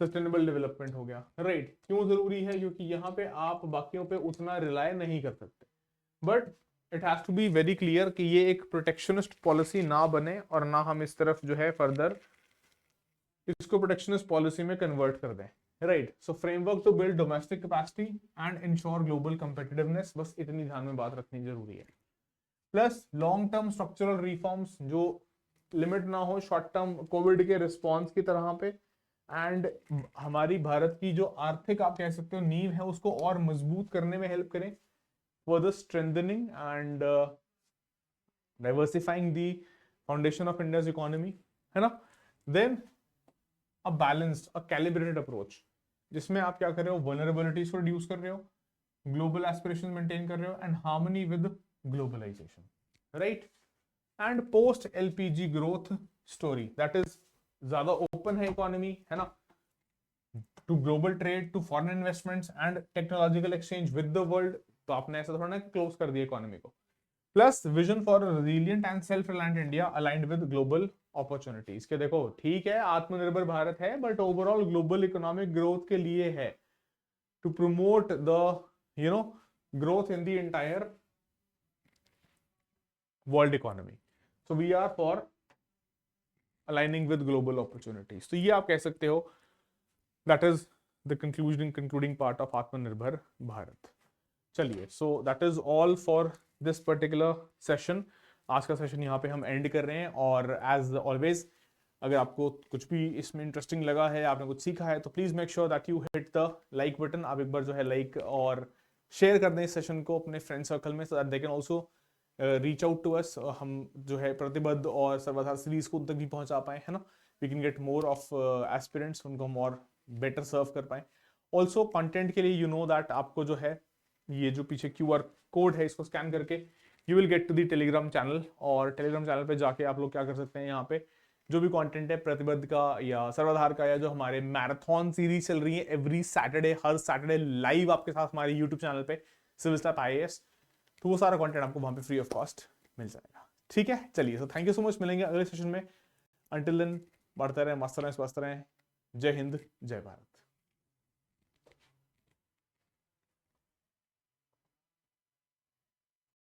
सस्टेनेबल डेवलपमेंट हो गया, राइट। क्यों जरूरी है, क्योंकि यहाँ पे आप बाकियों पे उतना रिलाय नहीं कर सकते, but it has to be very clear कि ये एक प्रोटेक्शनिस्ट पॉलिसी ना बने और ना हम इस तरफ जो है फर्दर इसको प्रोटेक्शनिस्ट पॉलिसी में कन्वर्ट कर दें, right. So framework to build domestic capacity and ensure global competitiveness, बस इतनी ध्यान में बात रखनी जरूरी है। Plus long term structural reforms जो लिमिट ना हो शॉर्ट टर्म कोविड के रिस्पॉन्स की तरह पे, एंड हमारी भारत की जो आर्थिक आप कह सकते हो नींव है उसको और मजबूत करने में हेल्प करें, further strengthening and diversifying the foundation of India's economy, है ना। Then a balanced, a calibrated approach, जिसमें आप क्या कर रहे हो, vulnerabilities को reduce कर रहे हो, global aspirations maintain कर रहे हो, and harmony with globalization, right? And post LPG growth story, that is ज्यादा open है economy, है ना, to global trade, to foreign investments and technological exchange with the world। तो आपने ऐसा थोड़ा ना क्लोज कर दिया इकोनॉमी को। Plus vision for resilient and self reliant India aligned with global opportunities, के देखो ठीक है आत्मनिर्भर भारत है but overall global economic growth के लिए है, to promote the growth in the entire world economy. So we are for aligning with global opportunities. तो ये आप कह सकते हो that is the concluding part of Atmanirbhar Bharat. चलिए, so that is all for this particular session. आज का सेशन यहाँ पे हम एंड कर रहे हैं, और एज ऑलवेज अगर आपको कुछ भी इसमें इंटरेस्टिंग लगा है, आपने कुछ सीखा है, तो please make sure that you hit the like button. आप एक बार जो है लाइक और शेयर कर दें इस सेशन को अपने फ्रेंड सर्कल में, so that they can also reach out to us. हम जो है प्रतिबद्ध और सर्वधार सीरीज को उन तक भी पहुंचा पाए, है ना। We can get more of aspirants, उनको हम और बेटर सर्व कर पाए। ऑल्सो कंटेंट के लिए यू नो दैट आपको जो है ये जो पीछे QR कोड है इसको स्कैन करके you will get to the Telegram channel, और टेलीग्राम चैनल पे जाके आप लोग क्या कर सकते हैं, यहाँ पे जो भी कंटेंट है प्रतिबद्ध का या सर्वाधार का, या जो हमारे मैराथन सीरीज चल रही है एवरी सैटरडे, हर सैटरडे लाइव आपके साथ हमारे यूट्यूब चैनल पे सिविल स्टैप IAS, तो वो सारा कंटेंट आपको वहां पे फ्री ऑफ कॉस्ट मिल जाएगा। ठीक है, चलिए, so thank you so much, मिलेंगे अगले सेशन में। अंटिल देन बढ़ते रहें, मस्त रहें, स्वस्थ रहें। जय हिंद, जय भारत।